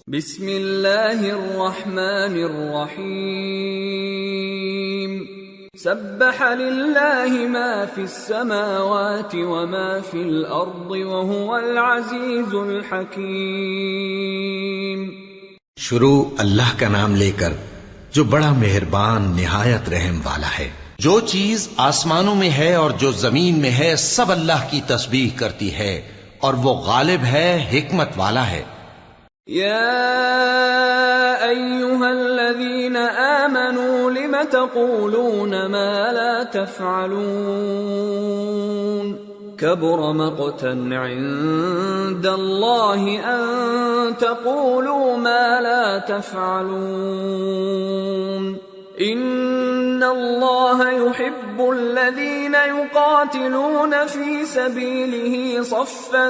بسم اللہ الرحمن الرحیم سبح للہ ما فی السماوات وما فی الارض وهو العزیز الحکیم۔ شروع اللہ کا نام لے کر جو بڑا مہربان نہایت رحم والا ہے۔ جو چیز آسمانوں میں ہے اور جو زمین میں ہے سب اللہ کی تسبیح کرتی ہے اور وہ غالب ہے، حکمت والا ہے۔ یا ایہا الذین آمنوا لم تقولون ما لا تفعلون کبر مقتا عند اللہ ان تقولوا ما لا تفعلون ان اللہ يحب الذین یقاتلون فی سبیلہ صفا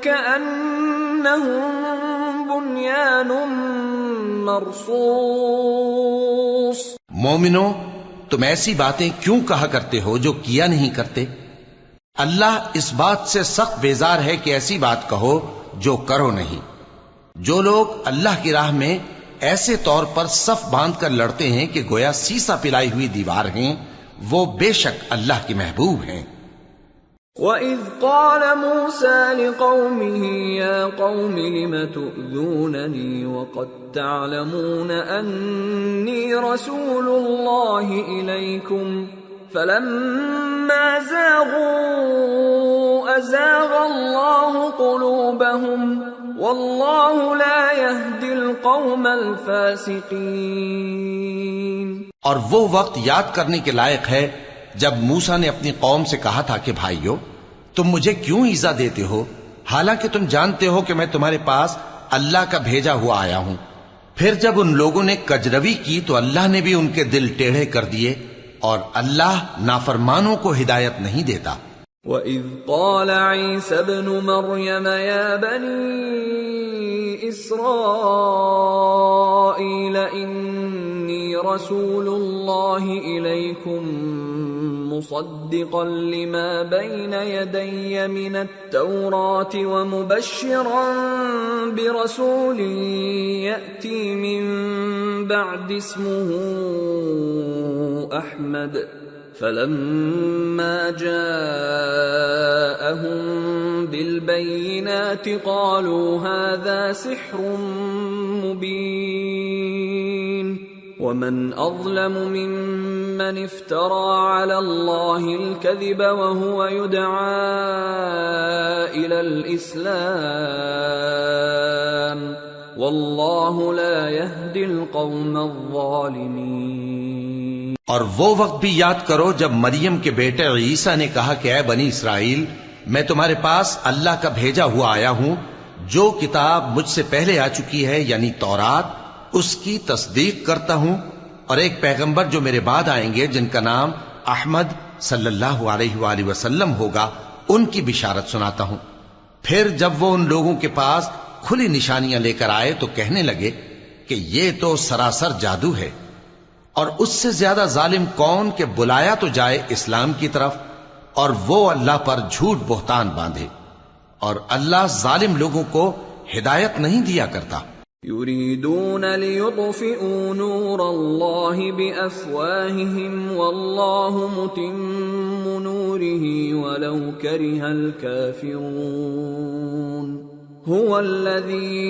کأنہم بنیان مرصوص۔ مومنو، تم ایسی باتیں کیوں کہا کرتے ہو جو کیا نہیں کرتے؟ اللہ اس بات سے سخت بیزار ہے کہ ایسی بات کہو جو کرو نہیں۔ جو لوگ اللہ کی راہ میں ایسے طور پر صف باندھ کر لڑتے ہیں کہ گویا سیسا پلائی ہوئی دیوار ہیں، وہ بے شک اللہ کے محبوب ہیں۔ وَإِذْ قَالَ مُوسَى لِقَوْمِهِ يَا قَوْمِ لِمَ تُؤْذُونَنِي وَقَدْ تَعْلَمُونَ أَنِّي رَسُولُ اللَّهِ إِلَيْكُمْ فَلَمَّا زَاغُوا أَزَاغَ اللَّهُ قُلُوبَهُمْ وَاللَّهُ لَا يَهْدِي الْقَوْمَ الْفَاسِقِينَ۔ اور وہ وقت یاد کرنے کے لائق ہے جب موسیٰ نے اپنی قوم سے کہا تھا کہ بھائیو، تم مجھے کیوں ایذا دیتے ہو حالانکہ تم جانتے ہو کہ میں تمہارے پاس اللہ کا بھیجا ہوا آیا ہوں۔ پھر جب ان لوگوں نے کجروی کی تو اللہ نے بھی ان کے دل ٹیڑھے کر دیے، اور اللہ نافرمانوں کو ہدایت نہیں دیتا۔ وَإِذْ قَالَ عِيسَى ابْنُ مَرْيَمَ يَا بَنِي إِسْرَائِيلَ إِنِّي رَسُولُ اللَّهِ إِلَيْكُمْ مُصَدِّقًا لِمَا بَيْنَ يَدَيَّ مِنَ التَّوْرَاةِ وَمُبَشِّرًا بِرَسُولٍ يَأْتِي مِن بَعْدِ اسْمُهُ أَحْمَدُ فَلَمَّا جَاءَهُم بِالْبَيِّنَاتِ قَالُوا هَذَا سِحْرٌ مُبِينٌ وَمَنْ أَظْلَمُ مِمَّنِ افْتَرَى عَلَى اللَّهِ الْكَذِبَ وَهُوَ يُدْعَى إِلَى الْإِسْلَامِ وَاللَّهُ لَا يَهْدِي الْقَوْمَ الظَّالِمِينَ۔ اور وہ وقت بھی یاد کرو جب مریم کے بیٹے عیسیٰ نے کہا کہ اے بنی اسرائیل، میں تمہارے پاس اللہ کا بھیجا ہوا آیا ہوں، جو کتاب مجھ سے پہلے آ چکی ہے یعنی تورات، اس کی تصدیق کرتا ہوں، اور ایک پیغمبر جو میرے بعد آئیں گے جن کا نام احمد صلی اللہ علیہ وآلہ وسلم ہوگا، ان کی بشارت سناتا ہوں۔ پھر جب وہ ان لوگوں کے پاس کھلی نشانیاں لے کر آئے تو کہنے لگے کہ یہ تو سراسر جادو ہے، اور اس سے زیادہ ظالم کون کہ بلایا تو جائے اسلام کی طرف اور وہ اللہ پر جھوٹ بہتان باندھے، اور اللہ ظالم لوگوں کو ہدایت نہیں دیا کرتا۔ یریدون لیطفئوا نور اللہ بافواہہم واللہ متم نورہ ولو کرہ الکافرون۔ هو الذي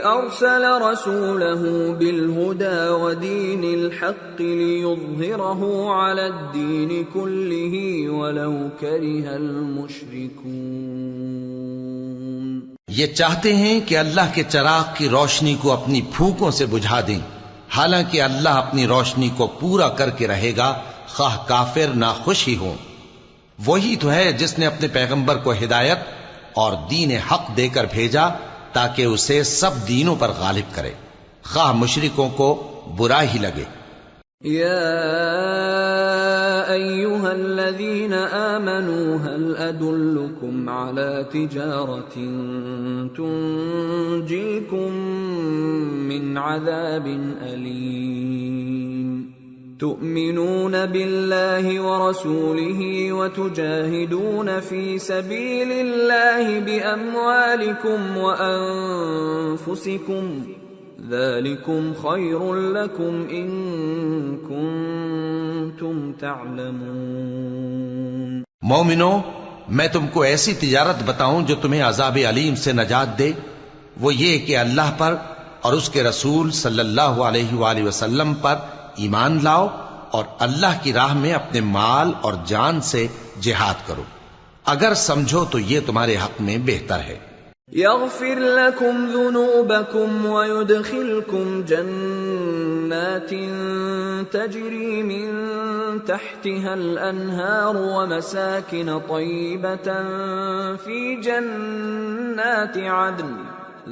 أرسل رسوله بالهدى ودين الحق ليظهره على الدين كله ولو كره المشركون۔ یہ چاہتے ہیں کہ اللہ کے چراغ کی روشنی کو اپنی پھونکوں سے بجھا دیں، حالانکہ اللہ اپنی روشنی کو پورا کر کے رہے گا خواہ کافر ناخوش ہی ہوں۔ وہی تو ہے جس نے اپنے پیغمبر کو ہدایت اور دین حق دے کر بھیجا تاکہ اسے سب دینوں پر غالب کرے، خواہ مشرکوں کو برا ہی لگے۔ یا ایہا الذین آمنوا هل ادلکم علی تجارت تنجیکم من عذاب علیم تؤمنون بالله ورسوله وتجاهدون في سبيل الله بأموالكم وأنفسكم ذلكم خير لكم إن كنتم تعلمون۔ مومنو، میں تم کو ایسی تجارت بتاؤں جو تمہیں عذاب علیم سے نجات دے، وہ یہ کہ اللہ پر اور اس کے رسول صلی اللہ علیہ وآلہ وسلم پر ایمان لاؤ اور اللہ کی راہ میں اپنے مال اور جان سے جہاد کرو، اگر سمجھو تو یہ تمہارے حق میں بہتر ہے۔ يغفر لكم ذنوبكم ويدخلكم جنات تجري من تحتها الأنهار ومساكن طيبة في جنات عدن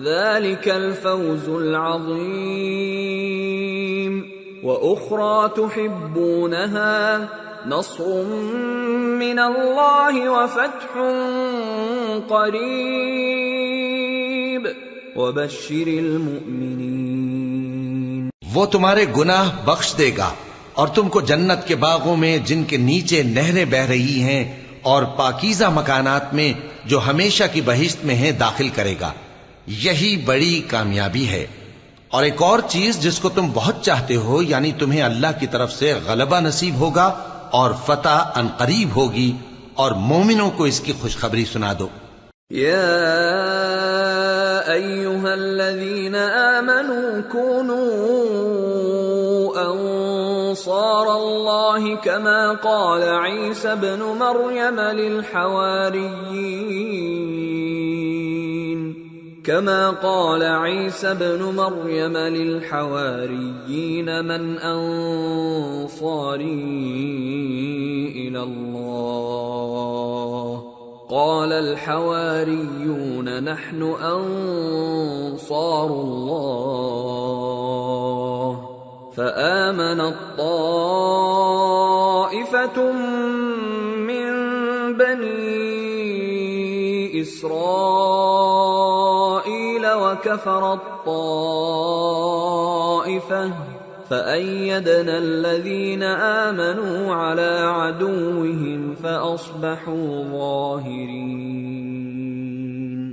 ذلك الفوز العظيم۔ وأخرى تحبونها نصر من الله وفتح قریب وبشر المؤمنین۔ وہ تمہارے گناہ بخش دے گا اور تم کو جنت کے باغوں میں جن کے نیچے نہریں بہ رہی ہیں اور پاکیزہ مکانات میں جو ہمیشہ کی بہشت میں ہیں داخل کرے گا، یہی بڑی کامیابی ہے۔ اور ایک اور چیز جس کو تم بہت چاہتے ہو، یعنی تمہیں اللہ کی طرف سے غلبہ نصیب ہوگا اور فتح عنقریب ہوگی، اور مومنوں کو اس کی خوشخبری سنا دو۔ یا ایھا الذین آمنوا کونوا انصار اللہ کما قال عیسی ابن مریم للحواریین من انصاری الی اللہ قال الحواریون نحن انصار اللہ فآمنت طائفة من بنی اسرائیل وكفرت طائفة فأيدنا الذين آمنوا على عدوهم فأصبحوا ظاهرين۔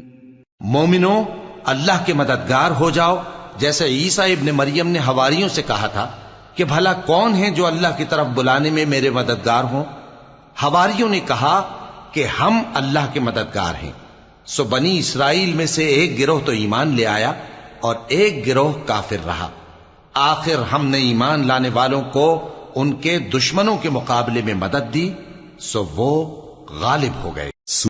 مومنو، اللہ کے مددگار ہو جاؤ، جیسے عیسیٰ ابن مریم نے حواریوں سے کہا تھا کہ بھلا کون ہیں جو اللہ کی طرف بلانے میں میرے مددگار ہوں؟ حواریوں نے کہا کہ ہم اللہ کے مددگار ہیں۔ سو بنی اسرائیل میں سے ایک گروہ تو ایمان لے آیا اور ایک گروہ کافر رہا۔ آخر ہم نے ایمان لانے والوں کو ان کے دشمنوں کے مقابلے میں مدد دی، سو وہ غالب ہو گئے۔